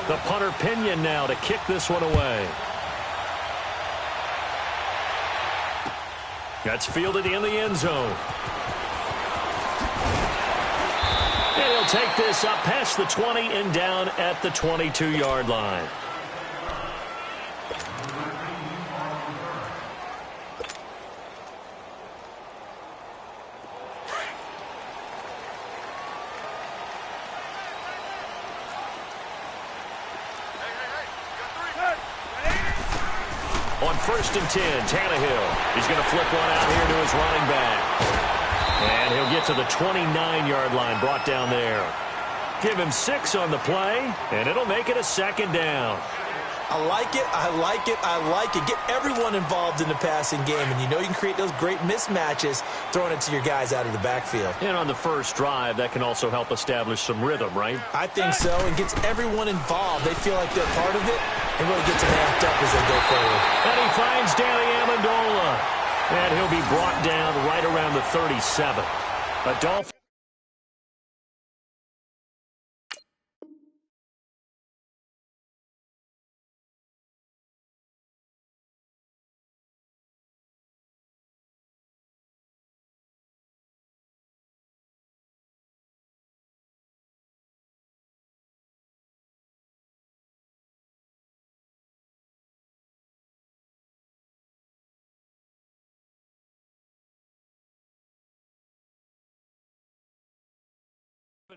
The punter Pinion now to kick this one away. That's fielded in the end zone. And he'll take this up past the 20 and down at the 22-yard line. On 1st and 10, Tannehill. He's going to flip one out here to his running back. And he'll get to the 29-yard line, brought down there. Give him 6 on the play, and it'll make it a 2nd down. I like it, I like it, I like it. Get everyone involved in the passing game, and you know you can create those great mismatches throwing it to your guys out of the backfield. And on the first drive, that can also help establish some rhythm, right? I think so, and gets everyone involved. They feel like they're part of it, and really gets them amped up as they go forward. And he finds Danny Amendola, and he'll be brought down right around the 37. A Dolphin.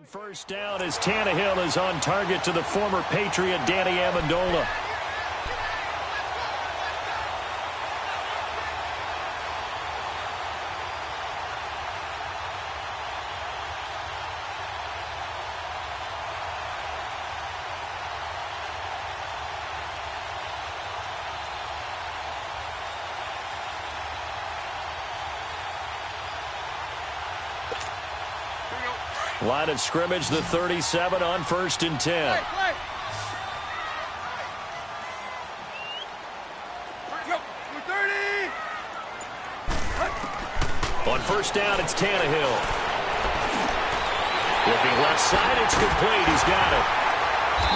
First down as Tannehill is on target to the former Patriot Danny Amendola. Line of scrimmage, the 37 on 1st and 10. On 1st down, it's Tannehill. Looking left side, it's complete. He's got it.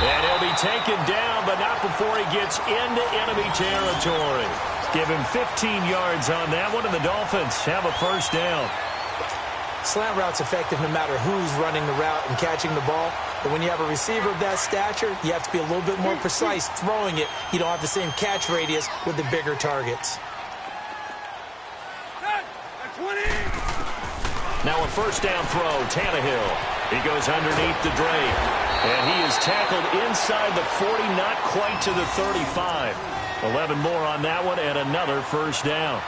And he'll be taken down, but not before he gets into enemy territory. Give him 15 yards on that one, and the Dolphins have a 1st down. Slant route's effective no matter who's running the route and catching the ball. But when you have a receiver of that stature, you have to be a little bit more precise throwing it. You don't have the same catch radius with the bigger targets. Now a 1st down throw, Tannehill. He goes underneath the drape. And he is tackled inside the 40, not quite to the 35. 11 more on that one, and another 1st down.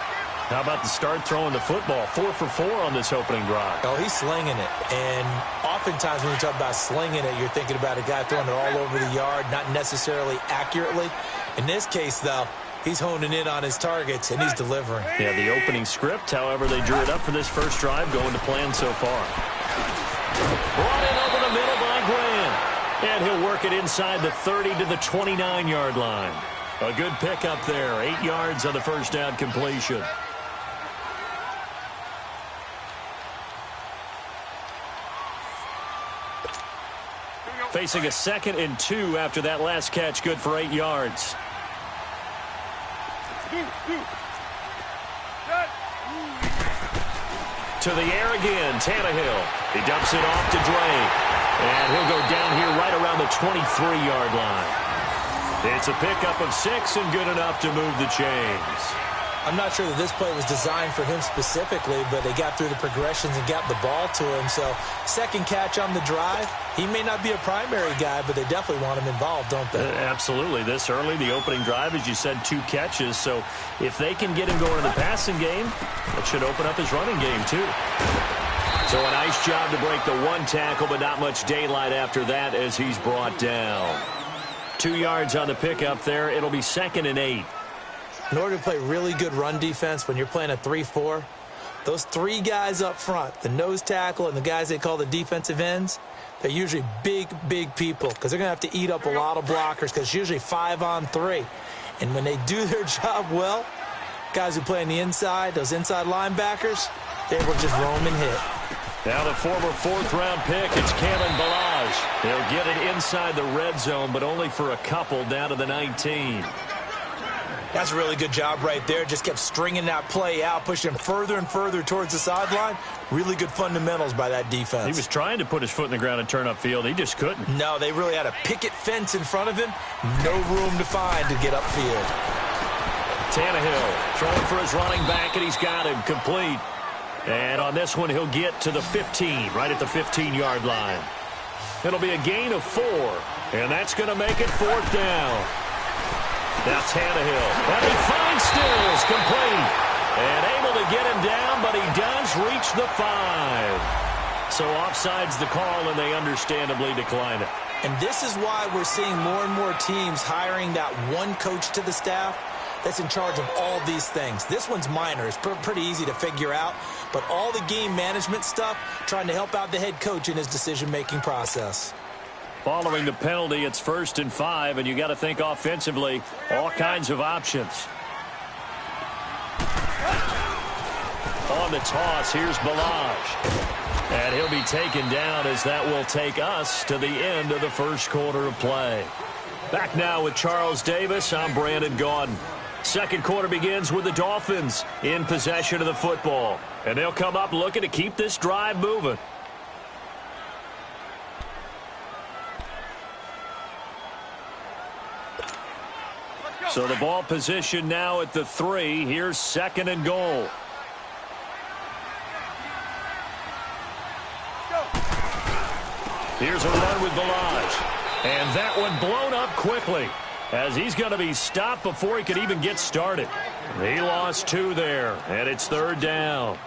How about the start throwing the football? 4 for 4 on this opening drive. Oh, he's slinging it. And oftentimes when you talk about slinging it, you're thinking about a guy throwing it all over the yard, not necessarily accurately. In this case, though, he's honing in on his targets, and he's delivering. Yeah, the opening script, however, they drew it up for this first drive, going to plan so far. Brought in over the middle by Graham. And he'll work it inside the 30 to the 29-yard line. A good pickup there. 8 yards on the 1st down completion. Facing a 2nd and 2 after that last catch, good for 8 yards. To the air again, Tannehill. He dumps it off to Drake. And he'll go down here right around the 23-yard line. It's a pickup of 6 and good enough to move the chains. I'm not sure that this play was designed for him specifically, but they got through the progressions and got the ball to him. So 2nd catch on the drive. He may not be a primary guy, but they definitely want him involved, don't they? Absolutely. This early, the opening drive, as you said, 2 catches. So if they can get him going in the passing game, that should open up his running game too. So a nice job to break the 1 tackle, but not much daylight after that as he's brought down. 2 yards on the pickup there. It'll be 2nd and 8. In order to play really good run defense when you're playing a 3-4, those 3 guys up front, the nose tackle and the guys they call the defensive ends, they're usually big, big people because they're going to have to eat up a lot of blockers because it's usually 5 on 3. And when they do their job well, guys who play on the inside, those inside linebackers, they will just roam and hit. Now the former 4th-round pick, it's Kalen Ballage. They'll get it inside the red zone, but only for a couple down to the 19. That's a really good job right there. Just kept stringing that play out, pushing him further and further towards the sideline. Really good fundamentals by that defense. He was trying to put his foot in the ground and turn upfield. He just couldn't. No, they really had a picket fence in front of him. No room to find to get upfield. Tannehill throwing for his running back, and he's got him complete. And on this one, he'll get to the 15, right at the 15-yard line. It'll be a gain of 4, and that's going to make it 4th down. Now Tannehill, and he finds Stills complete. And able to get him down, but he does reach the 5. So offside's the call, and they understandably decline it. And this is why we're seeing more and more teams hiring that one coach to the staff that's in charge of all these things. This one's minor. It's pretty easy to figure out. But all the game management stuff, trying to help out the head coach in his decision-making process. Following the penalty, it's 1st and 5, and you got to think offensively, all kinds of options. On the toss, here's Ballage. And he'll be taken down as that will take us to the end of the first quarter of play. Back now with Charles Davis, I'm Brandon Gaudin. Second quarter begins with the Dolphins in possession of the football. And they'll come up looking to keep this drive moving. So the ball position now at the 3. Here's 2nd and goal. Here's a run with Ballage. And that one blown up quickly as he's going to be stopped before he could even get started. He lost 2 there, and it's 3rd down.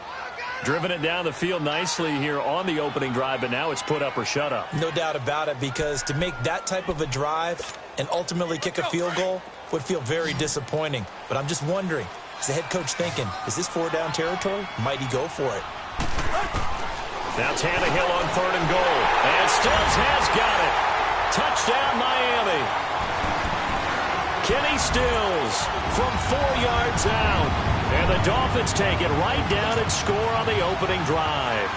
Driven it down the field nicely here on the opening drive, but now it's put up or shut up. No doubt about it, because to make that type of a drive and ultimately kick a field goal would feel very disappointing. But I'm just wondering, is the head coach thinking, is this 4-down territory? Might he go for it? Now Tannehill on 3rd and goal. And Stills has got it. Touchdown, Miami. Kenny Stills from 4 yards out. And the Dolphins take it right down and score on the opening drive.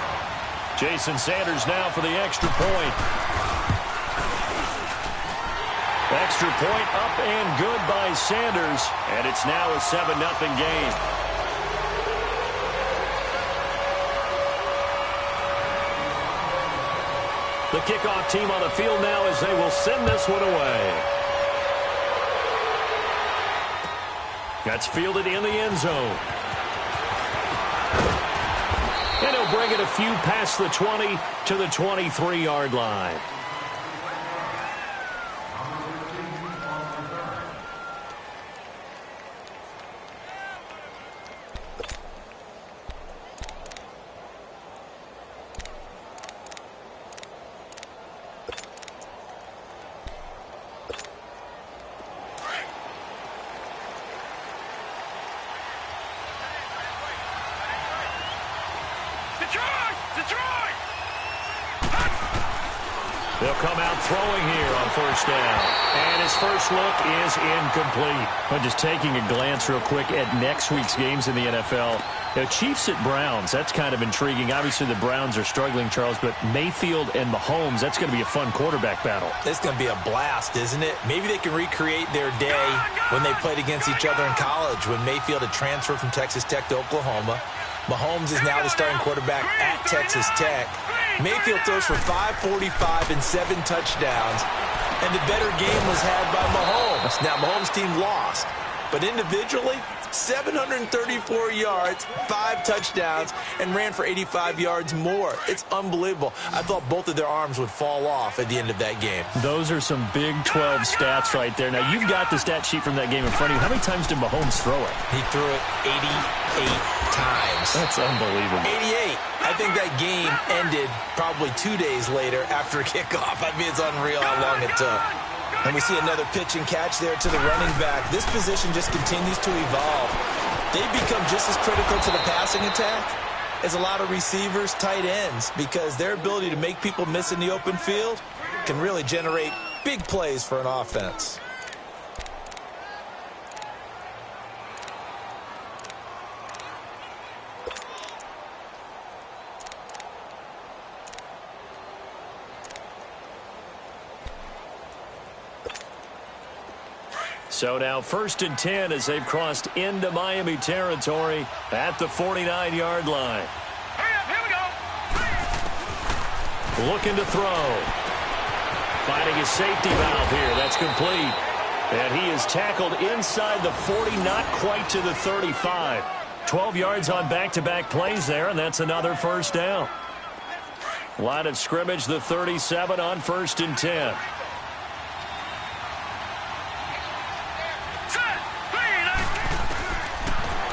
Jason Sanders now for the extra point. Extra point up and good by Sanders. And it's now a 7-0 game. The kickoff team on the field now as they will send this one away. That's fielded in the end zone. And he'll bring it a few past the 20 to the 23-yard line. They'll come out throwing here on 1st down. And his first look is incomplete. But just taking a glance real quick at next week's games in the NFL. Chiefs at Browns, that's kind of intriguing. Obviously, the Browns are struggling, Charles, but Mayfield and Mahomes, that's going to be a fun quarterback battle. It's going to be a blast, isn't it? Maybe they can recreate their day when they played against each other in college, when Mayfield had transferred from Texas Tech to Oklahoma. Mahomes is now the starting quarterback at Texas Tech. Mayfield throws for 545 and 7 touchdowns, and the better game was had by Mahomes. Now, Mahomes' team lost, but individually, 734 yards, 5 touchdowns, and ran for 85 yards more. It's unbelievable. I thought both of their arms would fall off at the end of that game. Those are some Big 12 stats right there. Now, you've got the stat sheet from that game in front of you. How many times did Mahomes throw it? He threw it 88 times. That's unbelievable. 88. I think that game ended probably 2 days later after kickoff. I mean, it's unreal how long it took. And we see another pitch and catch there to the running back. This position just continues to evolve. They've become just as critical to the passing attack as a lot of receivers, tight ends, because their ability to make people miss in the open field can really generate big plays for an offense. So now 1st and 10 as they've crossed into Miami territory at the 49-yard line. Here we go. Looking to throw. Finding his safety valve here. That's complete. And he is tackled inside the 40, not quite to the 35. 12 yards on back-to-back plays there, and that's another first down. Line of scrimmage, the 37 on 1st and 10.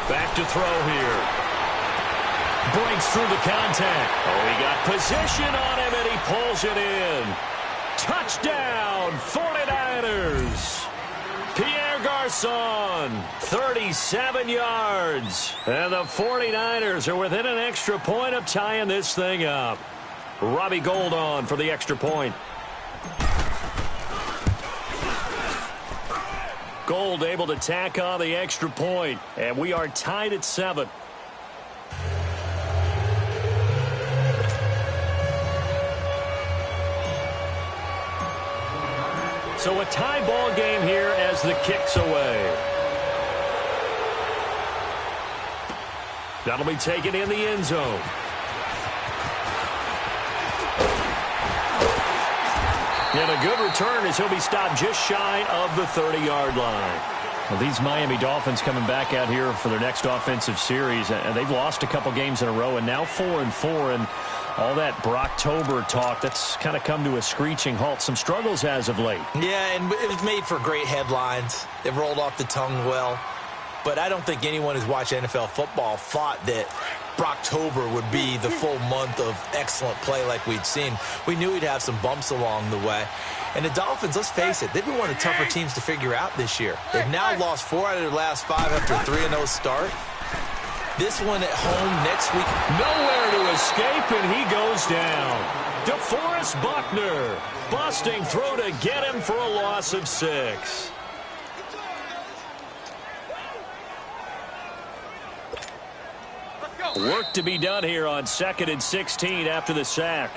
Back to throw here. Breaks through the contact. Oh, he got position on him, and he pulls it in. Touchdown, 49ers. Pierre Garçon, 37 yards. And the 49ers are within an extra point of tying this thing up. Robbie Gould on for the extra point. Gould able to tack on the extra point, and we are tied at 7. So a tie ball game here as the kick's away. That'll be taken in the end zone. And a good return as he'll be stopped just shy of the 30-yard line. Well, these Miami Dolphins coming back out here for their next offensive series, and they've lost a couple games in a row, and now 4-4, and all that Brocktober talk, that's kind of come to a screeching halt. Some struggles as of late. Yeah, and it was made for great headlines. It rolled off the tongue well. But I don't think anyone who's watched NFL football thought that Brocktober would be the full month of excellent play like we'd seen. We knew we'd have some bumps along the way. And the Dolphins, let's face it, they've been one of the tougher teams to figure out this year. They've now lost 4 out of their last 5 after a 3-0 start. This one at home next week. Nowhere to escape, and he goes down. DeForest Buckner busting through to get him for a loss of 6. Work to be done here on 2nd and 16 after the sack.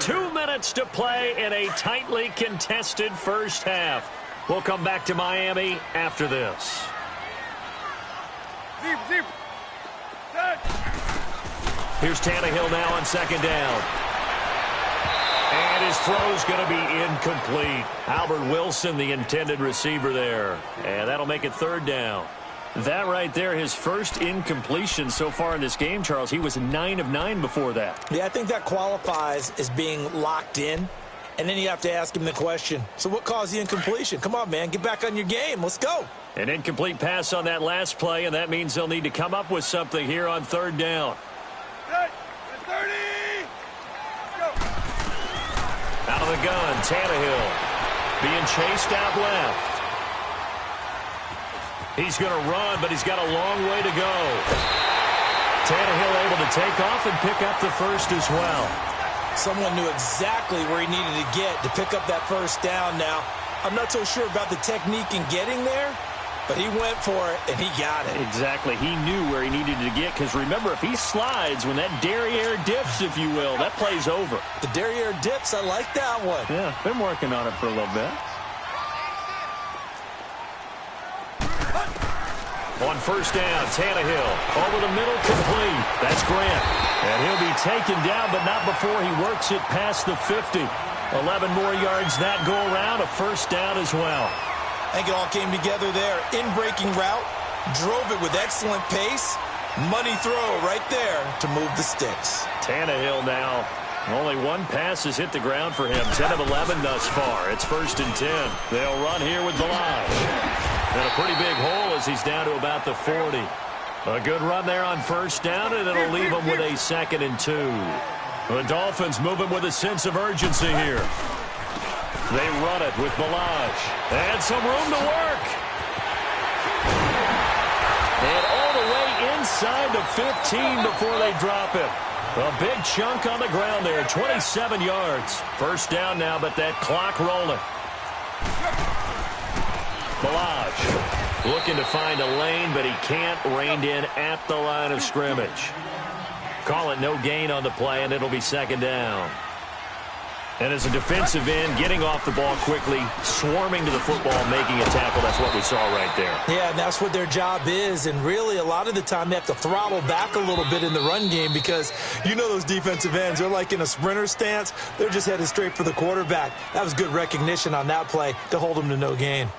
2 minutes to play in a tightly contested first half. We'll come back to Miami after this. Here's Tannehill now on 2nd down. And his throw's going to be incomplete. Albert Wilson, the intended receiver there. And that'll make it 3rd down. That right there, his first incompletion so far in this game, Charles. He was 9 of 9 before that. Yeah, I think that qualifies as being locked in. And then you have to ask him the question, so what caused the incompletion? Come on, man, get back on your game. Let's go. An incomplete pass on that last play, and that means they'll need to come up with something here on 3rd down. 30. Out of the gun, Tannehill being chased out left. He's going to run, but he's got a long way to go. Tannehill able to take off and pick up the first as well. Someone knew exactly where he needed to get to pick up that first down now. I'm not so sure about the technique in getting there, but he went for it, and he got it. Exactly. He knew where he needed to get, because remember, if he slides, when that derriere dips, if you will, that play's over. The derriere dips, I like that one. Yeah, been working on it for a little bit. On 1st down, Tannehill over the middle, complete. That's Grant. And he'll be taken down, but not before he works it past the 50. 11 more yards that go around, a 1st down as well. I think it all came together there. In-breaking route, drove it with excellent pace. Money throw right there to move the sticks. Tannehill now, only one pass has hit the ground for him. 10 of 11 thus far. It's 1st and 10. They'll run here with Billhill. And a pretty big hole as he's down to about the 40. A good run there on 1st down, and it'll leave him with a 2nd and 2. The Dolphins moving with a sense of urgency here. They run it with Billhill. And some room to work. And all the way inside the 15 before they drop him. A big chunk on the ground there, 27 yards. 1st down now, but that clock rolling. Billhill looking to find a lane, but he can't, reined in at the line of scrimmage. Call it no gain on the play, and it'll be 2nd down. And as a defensive end, getting off the ball quickly, swarming to the football, making a tackle, that's what we saw right there. Yeah, and that's what their job is. And really, a lot of the time, they have to throttle back a little bit in the run game because you know those defensive ends, they're like in a sprinter stance. They're just headed straight for the quarterback. That was good recognition on that play to hold them to no gain.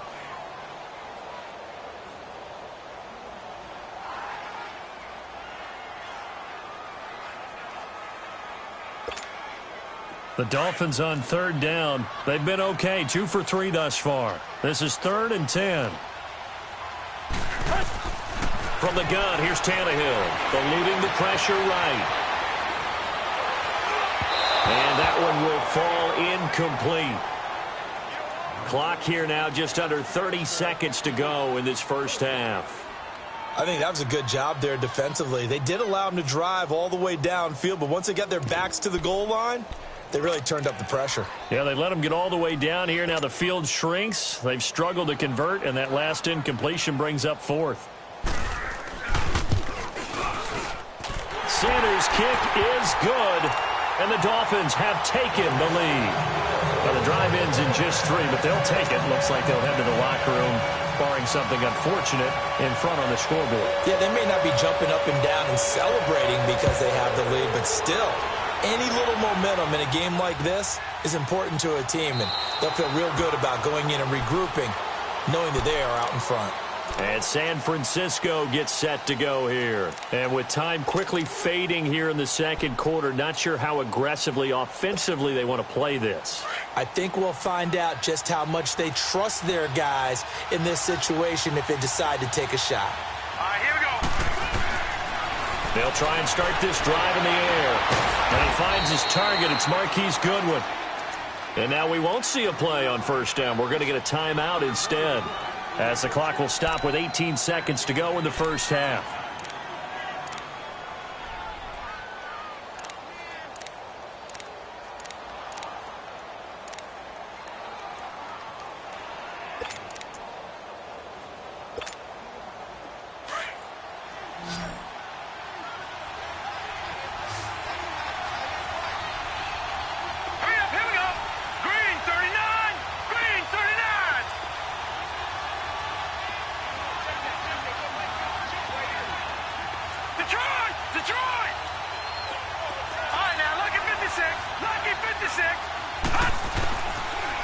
The Dolphins on third down. They've been okay, 2 for 3 thus far. This is 3rd and 10. From the gun, here's Tannehill. Eluding the pressure right. And that one will fall incomplete. Clock here now, just under 30 seconds to go in this first half. I think that was a good job there defensively. They did allow them to drive all the way downfield, but once they got their backs to the goal line, they really turned up the pressure. Yeah, they let them get all the way down here. Now the field shrinks. They've struggled to convert, and that last incompletion brings up 4th. Sanders' kick is good, and the Dolphins have taken the lead. Well, the drive ends in just 3, but they'll take it. Looks like they'll head to the locker room, barring something unfortunate, in front on the scoreboard. Yeah, they may not be jumping up and down and celebrating because they have the lead, but still, any little momentum in a game like this is important to a team, and they'll feel real good about going in and regrouping, knowing that they are out in front. And San Francisco gets set to go here. And with time quickly fading here in the second quarter, not sure how aggressively, offensively they want to play this. I think we'll find out just how much they trust their guys in this situation if they decide to take a shot. All right, here we go. They'll try and start this drive in the air. And he finds his target. It's Marquise Goodwin. And now we won't see a play on first down. We're going to get a timeout instead, as the clock will stop with 18 seconds to go in the first half.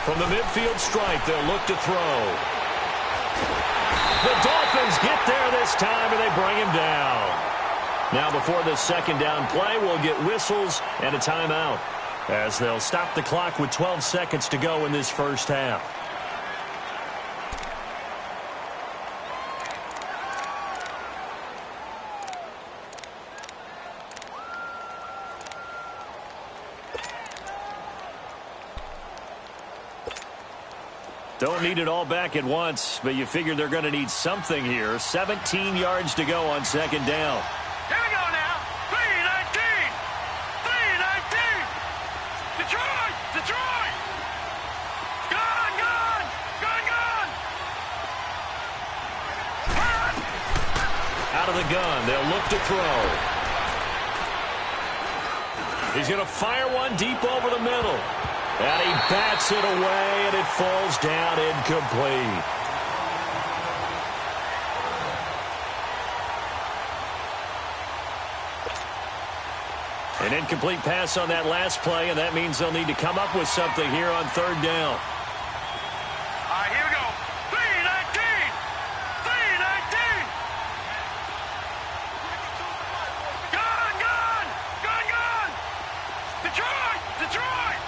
From the midfield stripe, they'll look to throw. The Dolphins get there this time, and they bring him down. Now, before the second down play, we'll get whistles and a timeout, as they'll stop the clock with 12 seconds to go in this first half. Don't need it all back at once, but you figure they're going to need something here. 17 yards to go on second down. Here we go now. 3-19. 3-19. Detroit. Detroit. Gone, gone. Gone, gone. Out of the gun. They'll look to throw. He's going to fire one deep over the middle. And he bats it away, and it falls down incomplete. An incomplete pass on that last play, and that means they'll need to come up with something here on third down. All right, here we go. 3-19. 3-19. Gone, gone. Gone, gone. Detroit. Detroit.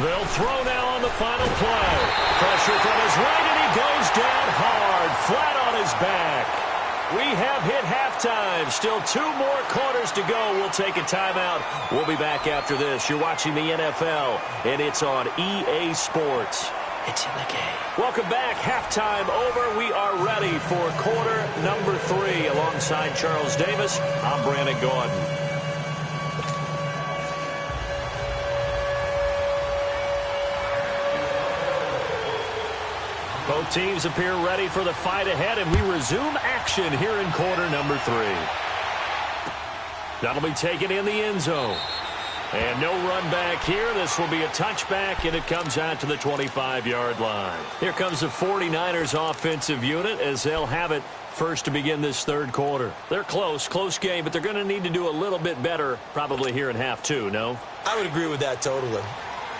They'll throw now on the final play. Pressure from his right, and he goes down hard, flat on his back. We have hit halftime. Still 2 more quarters to go. We'll take a timeout. We'll be back after this. You're watching the NFL, and it's on EA Sports. It's in the game. Welcome back. Halftime over. We are ready for quarter number 3. Alongside Charles Davis, I'm Brandon Gordon. Both teams appear ready for the fight ahead, and we resume action here in quarter number 3. That'll be taken in the end zone. And no run back here. This will be a touchback, and it comes out to the 25-yard line. Here comes the 49ers offensive unit as they'll have it first to begin this third quarter. They're close game, but they're going to need to do a little bit better probably here in half 2, no? I would agree with that totally.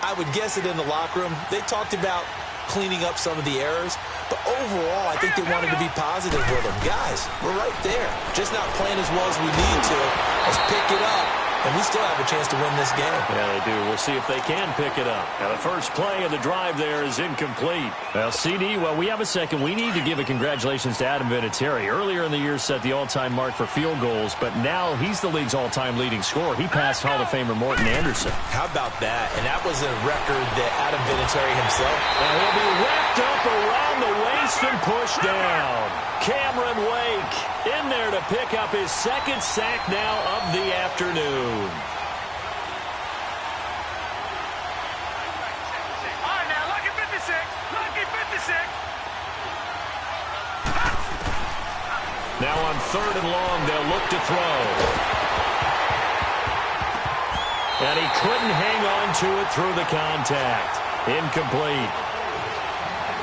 I would guess it in the locker room. They talked about cleaning up some of the errors, but overall, I think they wanted to be positive with them. Guys, we're right there. Just not playing as well as we need to. Let's pick it up, and we still have a chance to win this game. Yeah, they do. We'll see if they can pick it up. Now, the first play of the drive there is incomplete. Well, CD, we have a second. We need to give a congratulations to Adam Vinatieri. Earlier in the year, set the all-time mark for field goals, but now he's the league's all-time leading scorer. He passed Hall of Famer Morton Anderson. How about that? And that was a record that Adam Vinatieri himself. And he'll be wrapped up around the waist and pushed down. Cameron Wake in there to pick up his second sack now of the afternoon. All right, now, lucky 56. Lucky 56. Now on 3rd and long, they'll look to throw. And he couldn't hang on to it through the contact. Incomplete.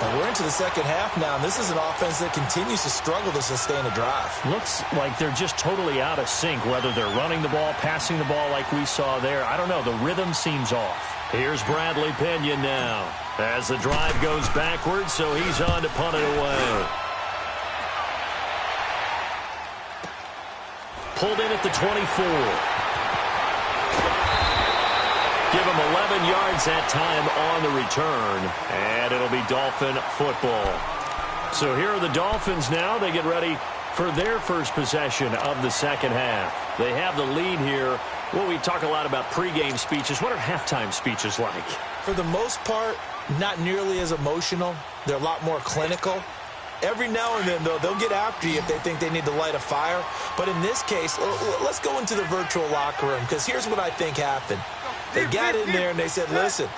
And we're into the second half now, and this is an offense that continues to struggle to sustain a drive. Looks like they're just totally out of sync, whether they're running the ball, passing the ball like we saw there. I don't know. The rhythm seems off. Here's Bradley Pinion now as the drive goes backwards, so he's on to punt it away. Pulled in at the 24. Give him 11 yards that time on the return, and it'll be Dolphin football. So here are the Dolphins now. They get ready for their first possession of the second half. They have the lead here. Well, we talk a lot about pregame speeches. What are halftime speeches like? For the most part, not nearly as emotional. They're a lot more clinical. Every now and then, though, they'll get after you if they think they need to light a fire. But in this case, let's go into the virtual locker room, because here's what I think happened. They got in there and they said, listen,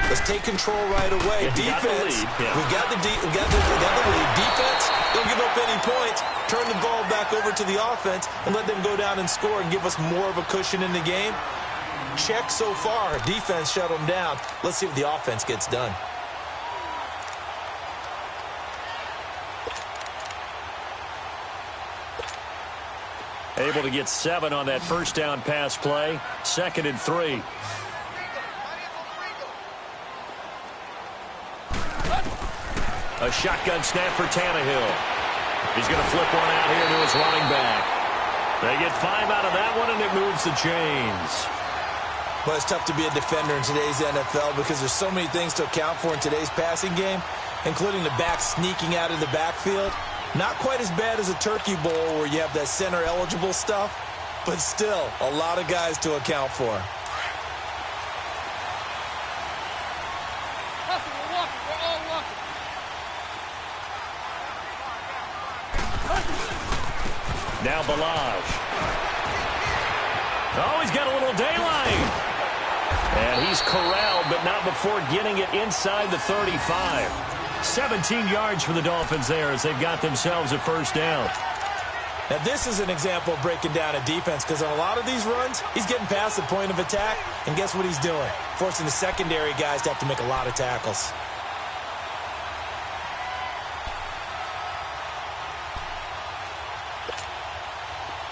let's take control right away. Defense, we got the lead. Defense, don't give up any points. Turn the ball back over to the offense and let them go down and score and give us more of a cushion in the game. Check so far. Defense shut them down. Let's see if the offense gets done. Able to get 7 on that first down pass play. 2nd and 3. A shotgun snap for Tannehill. He's going to flip one out here to his running back. They get 5 out of that one, and it moves the chains. Well, it's tough to be a defender in today's NFL because there's so many things to account for in today's passing game, including the back sneaking out of the backfield. Not quite as bad as a turkey bowl where you have that center-eligible stuff, but still a lot of guys to account for. Now Balaj. Oh, he's got a little daylight. And he's corralled, but not before getting it inside the 35. 17 yards for the Dolphins there as they've got themselves a first down. Now, this is an example of breaking down a defense because on a lot of these runs, he's getting past the point of attack, and guess what he's doing? Forcing the secondary guys to have to make a lot of tackles.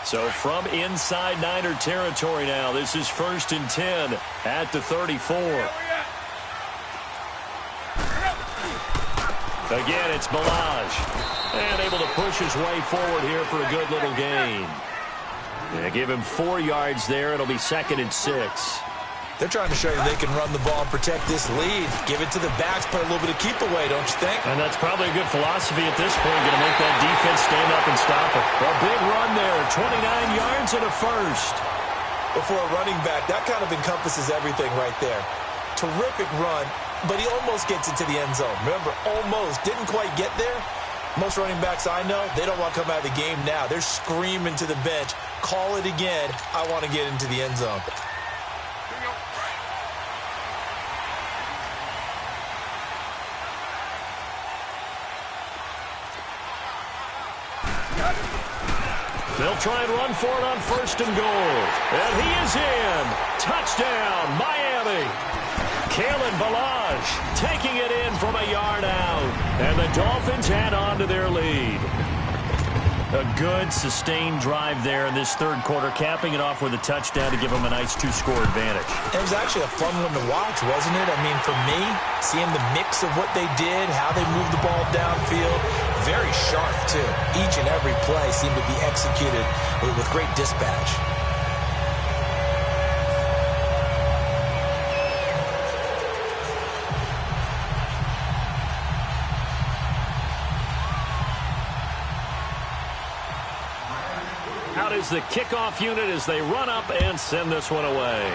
So from inside Niner territory now, this is 1st and 10 at the 34. Again, it's Balaj. And able to push his way forward here for a good little gain. Yeah, give him 4 yards there. It'll be 2nd and 6. They're trying to show you they can run the ball and protect this lead. Give it to the backs, put a little bit of keep away, don't you think? And that's probably a good philosophy at this point. Going to make that defense stand up and stop it. A big run there, 29 yards and a first. But for a running back, that kind of encompasses everything right there. Terrific run, but he almost gets into the end zone. Remember, almost. Didn't quite get there. Most running backs I know, they don't want to come out of the game now. They're screaming to the bench, call it again. I want to get into the end zone. They'll try and run for it on 1st and goal. And he is in. Touchdown, Miami. Kalen Ballage taking it in from a yard out. And the Dolphins add on to their lead. A good, sustained drive there in this third quarter, capping it off with a touchdown to give them a nice 2-score advantage. It was actually a fun one to watch, wasn't it? I mean, for me, seeing the mix of what they did, how they moved the ball downfield, very sharp, too. Each and every play seemed to be executed with great dispatch. Out is the kickoff unit as they run up and send this one away.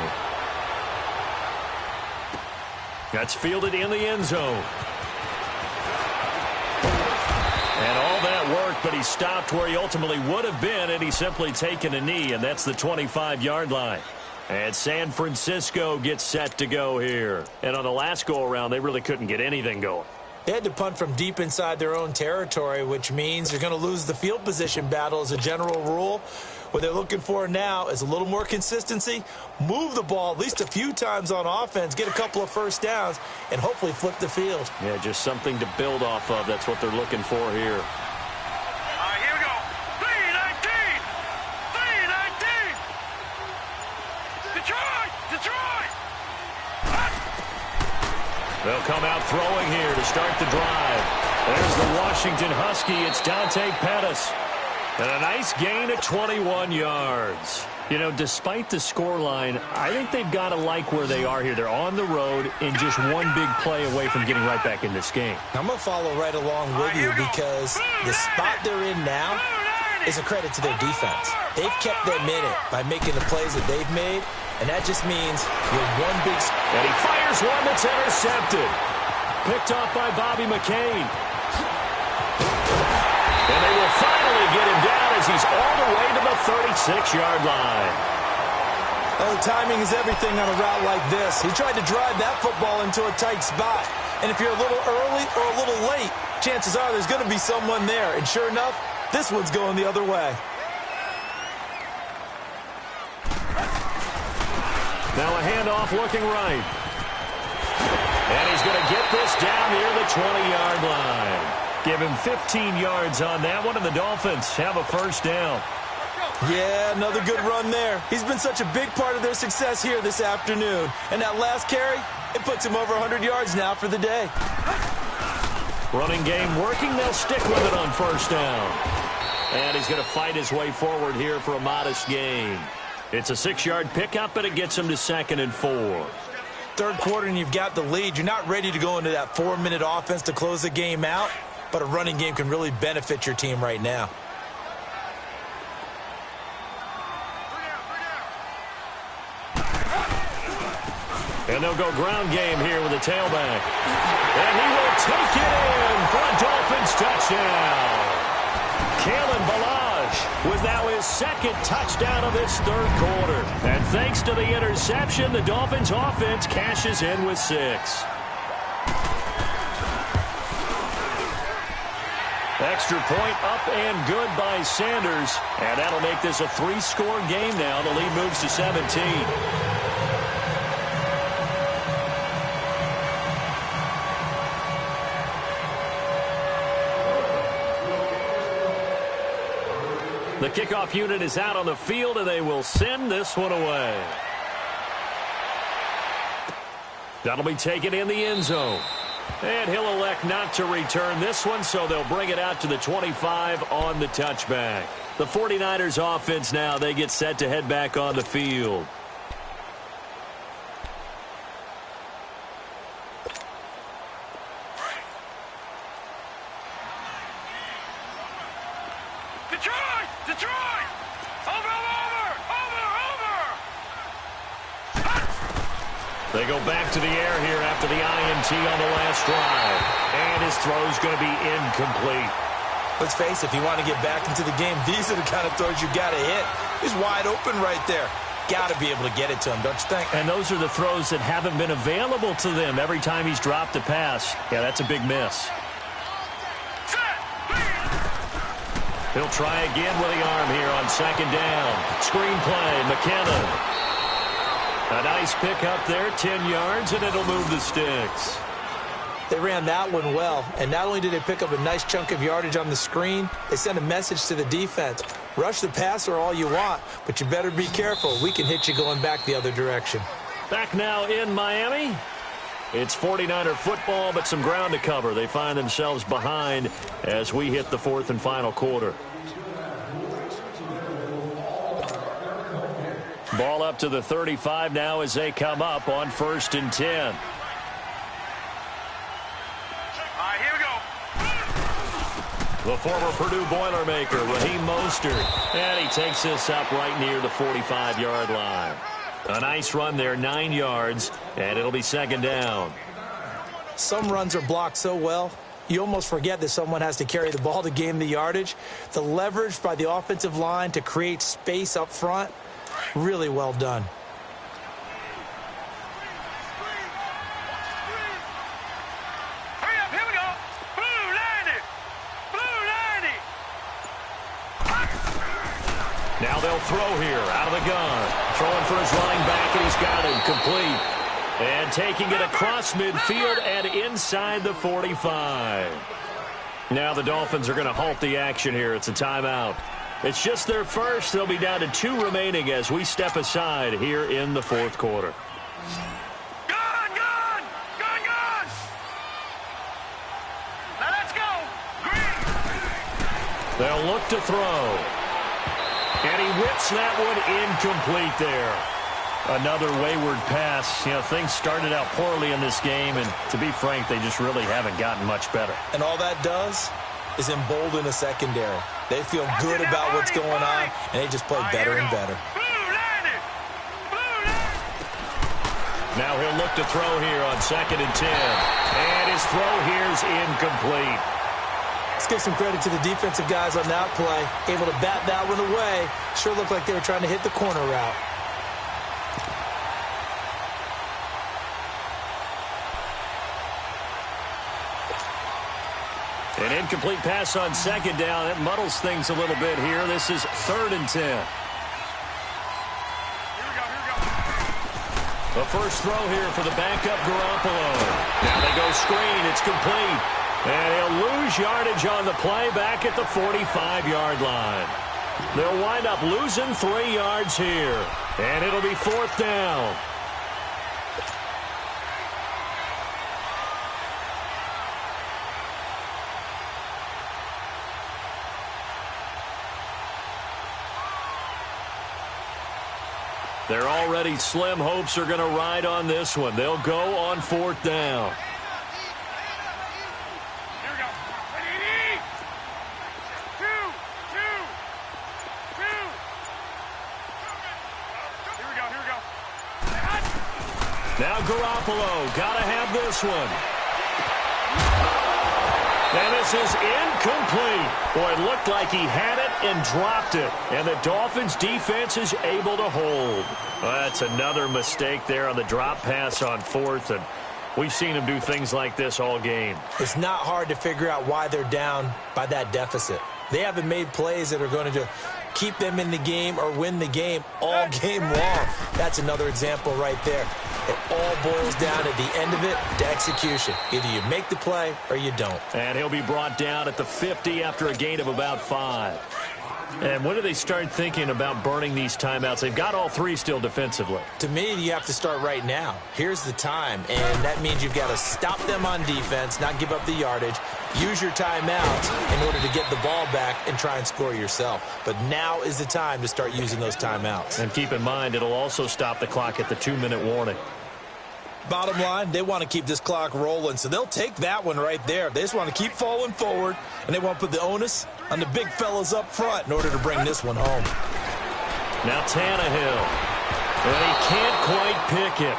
That's fielded in the end zone. And all that work, but he stopped where he ultimately would have been, and he's simply taken a knee, and that's the 25-yard line. And San Francisco gets set to go here. And on the last go-around, they really couldn't get anything going. They had to punt from deep inside their own territory, which means you're going to lose the field position battle as a general rule. What they're looking for now is a little more consistency, move the ball at least a few times on offense, get a couple of first downs, and hopefully flip the field. Yeah, just something to build off of. That's what they're looking for here. Here we go. 3-19. 3-19. Detroit. They'll come out throwing here to start the drive. There's the Washington Husky. It's Dante Pettis. And a nice gain of 21 yards. You know, despite the scoreline, I think they've got to like where they are here. They're on the road and just one big play away from getting right back in this game. I'm going to follow right along with you because the spot they're in now is a credit to their defense. They've kept them in it by making the plays that they've made, and that just means you're one big... And he fires one that's intercepted. Picked off by Bobby McCain. And they will finally get him down as he's all the way to the 36-yard line. Oh, timing is everything on a route like this. He tried to drive that football into a tight spot. And if you're a little early or a little late, chances are there's going to be someone there. And sure enough, this one's going the other way. Now a handoff looking right. And he's going to get this down near the 20-yard line. Give him 15 yards on that one, and the Dolphins have a first down. Yeah, another good run there. He's been such a big part of their success here this afternoon. And that last carry, it puts him over 100 yards now for the day. Running game working. They'll stick with it on first down. And he's going to fight his way forward here for a modest gain. It's a 6-yard pickup, and it gets him to 2nd and 4. Third quarter, and you've got the lead. You're not ready to go into that 4-minute offense to close the game out, but a running game can really benefit your team right now. And they'll go ground game here with a tailback. And he will take it in for a Dolphins touchdown. Kalen Ballage with now his 2nd touchdown of this third quarter. And thanks to the interception, the Dolphins offense cashes in with 6. Extra point up and good by Sanders. And that'll make this a 3-score game now. The lead moves to 17. The kickoff unit is out on the field, and they will send this one away. That'll be taken in the end zone. And he'll elect not to return this one, so they'll bring it out to the 25 on the touchback. The 49ers offense now, they get set to head back on the field. Detroit! Over! They go back to the air here after the INT on the last drive. And his throw's going to be incomplete. Let's face it, if you want to get back into the game, these are the kind of throws you got to hit. He's wide open right there. Got to be able to get it to him, don't you think? And those are the throws that haven't been available to them every time he's dropped a pass. Yeah, that's a big miss. He'll try again with the arm here on second down. Screen play, McKinnon. A nice pick up there, 10 yards, and it'll move the sticks. They ran that one well, and not only did they pick up a nice chunk of yardage on the screen, they sent a message to the defense. Rush the passer all you want, but you better be careful. We can hit you going back the other direction. Back now in Miami. It's 49er football, but some ground to cover. They find themselves behind as we hit the fourth and final quarter. Ball up to the 35 now as they come up on 1st and 10. All right, here we go. The former Purdue Boilermaker, Raheem Mostert. And he takes this up right near the 45-yard line. A nice run there, 9 yards, and it'll be second down. Some runs are blocked so well, you almost forget that someone has to carry the ball to gain the yardage. The leverage by the offensive line to create space up front, really well done. Hurry up, here we go. Blue 90. Blue 90. Now they'll throw here out of the gun. Throwing for his running back, and he's got him complete. And taking it across midfield and inside the 45. Now the Dolphins are going to halt the action here. It's a timeout. It's just their first. They'll be down to 2 remaining as we step aside here in the fourth quarter. Gun, gun, gun, gun. Now let's go. Green. They'll look to throw. And he whips that one incomplete there. Another wayward pass. You know, things started out poorly in this game, and to be frank, they just really haven't gotten much better. And all that does is embolden the secondary. They feel good about what's going on, and they just play better and better. Blue 90. Blue 90. Now he'll look to throw here on 2nd and 10. And his throw here's incomplete. Let's give some credit to the defensive guys on that play. Able to bat that one away. Sure looked like they were trying to hit the corner route. An incomplete pass on 2nd down. That muddles things a little bit here. This is 3rd and 10. Here we go, here we go. The first throw here for the backup Garoppolo. Now they go screen. It's complete. And he'll lose yardage on the play back at the 45-yard line. They'll wind up losing 3 yards here. And it'll be 4th down. Their already slim hopes are going to ride on this one. They'll go on 4th down. Here we go. Ready? 2, 2, 2. Here we go, here we go. Now Garoppolo, got to have this one. And this is incomplete. Boy, it looked like he had it and dropped it. And the Dolphins' defense is able to hold. Well, that's another mistake there on the drop pass on 4th. And we've seen him do things like this all game. It's not hard to figure out why they're down by that deficit. They haven't made plays that are going to keep them in the game or win the game all game long. That's another example right there. It all boils down at the end of it to execution. Either you make the play or you don't. And he'll be brought down at the 50 after a gain of about 5. And when do they start thinking about burning these timeouts? They've got all 3 still defensively. To me, you have to start right now. Here's the time, and that means you've got to stop them on defense, not give up the yardage, use your timeouts in order to get the ball back and try and score yourself. But now is the time to start using those timeouts. And keep in mind, it'll also stop the clock at the 2-minute warning. Bottom line, they want to keep this clock rolling, so they'll take that one right there. They just want to keep falling forward, and they want to put the onus on the big fellas up front in order to bring this one home. Now Tannehill, and he can't quite pick it.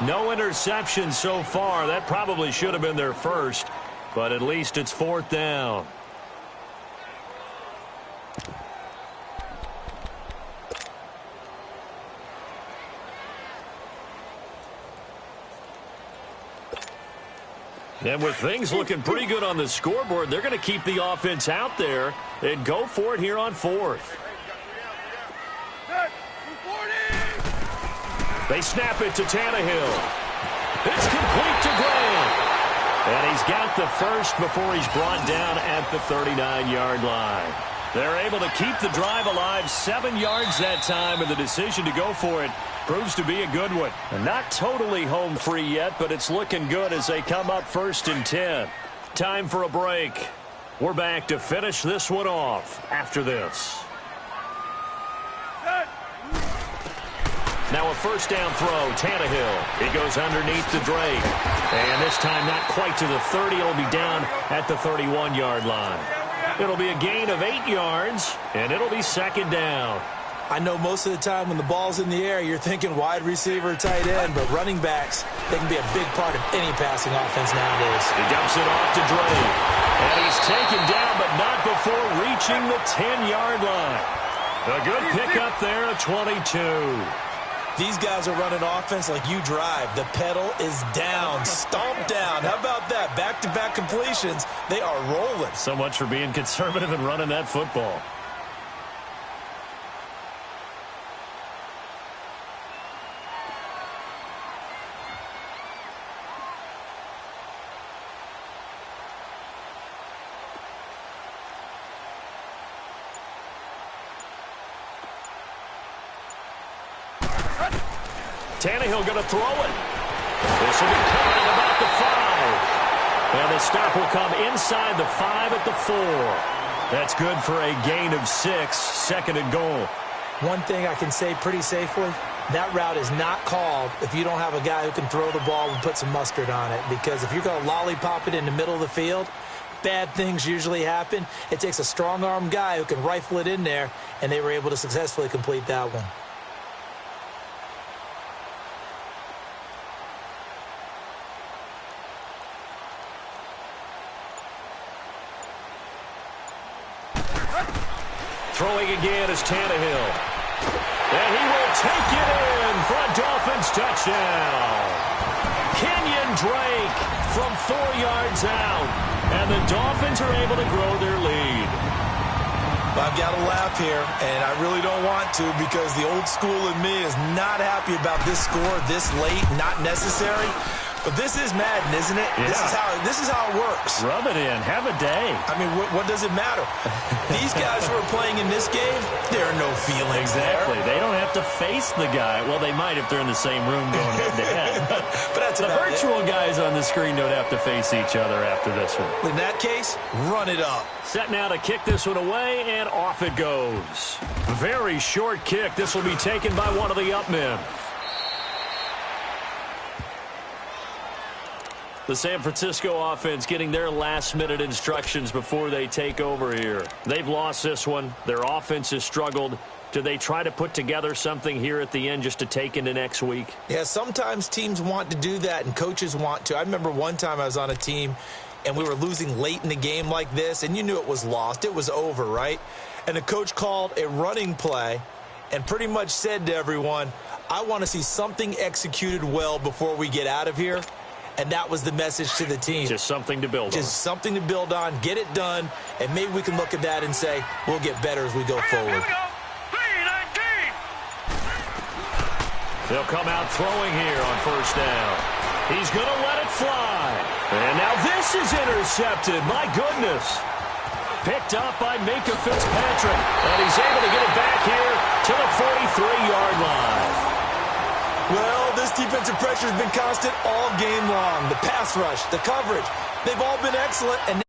No interception so far. That probably should have been their first, but at least it's 4th down. And with things looking pretty good on the scoreboard, they're going to keep the offense out there and go for it here on fourth. They snap it to Tannehill. It's complete to Graham. And he's got the first before he's brought down at the 39-yard line. They're able to keep the drive alive, 7 yards that time, and the decision to go for it proves to be a good one. And not totally home free yet, but it's looking good as they come up 1st and 10. Time for a break. We're back to finish this one off after this. Now a first down throw, Tannehill. He goes underneath to Drake. And this time not quite to the 30. It'll be down at the 31-yard line. It'll be a gain of 8 yards, and it'll be 2nd down. I know most of the time when the ball's in the air, you're thinking wide receiver, tight end, but running backs, they can be a big part of any passing offense nowadays. He dumps it off to Drake. And he's taken down, but not before reaching the 10-yard line. A good pickup there at 22. These guys are running offense like you drive. The pedal is down, stomp down. How about that? Back-to-back completions. They are rolling. So much for being conservative and running that football. Tannehill going to throw it. This will be caught at about the 5. And the stop will come inside the 5 at the 4. That's good for a gain of 6, 2nd and goal. One thing I can say pretty safely, that route is not called if you don't have a guy who can throw the ball and put some mustard on it. Because if you're going to lollipop it in the middle of the field, bad things usually happen. It takes a strong-arm guy who can rifle it in there, and they were able to successfully complete that one. Throwing again is Tannehill. And he will take it in for a Dolphins touchdown. Kenyon Drake from 4 yards out. And the Dolphins are able to grow their lead. I've got to laugh here, and I really don't want to because the old school in me is not happy about this score this late, not necessary. But this is Madden, isn't it? Yeah. This is how it works. Rub it in. Have a day. I mean, what does it matter? These guys who are playing in this game, there are no feelings Exactly. there. They don't have to face the guy. Well, they might if they're in the same room going head-to-head. But that's the virtual guys on the screen don't have to face each other after this one. In that case, run it up. Set now to kick this one away, and off it goes. Very short kick. This will be taken by one of the up men. The San Francisco offense getting their last-minute instructions before they take over here. They've lost this one. Their offense has struggled. Do they try to put together something here at the end just to take into next week? Yeah, sometimes teams want to do that, and coaches want to. I remember one time I was on a team, and we were losing late in the game like this, and you knew it was lost. It was over, right? And the coach called a running play and pretty much said to everyone, I want to see something executed well before we get out of here. And that was the message to the team. Just something to build on. Just something to build on, get it done, and maybe we can look at that and say, we'll get better as we go forward. Here we go. 3-19. They'll come out throwing here on first down. He's going to let it fly. And now this is intercepted. My goodness. Picked up by Minka Fitzpatrick. And he's able to get it back here to the 43-yard line. Well, this defensive pressure has been constant all game long. The pass rush, the coverage, they've all been excellent. And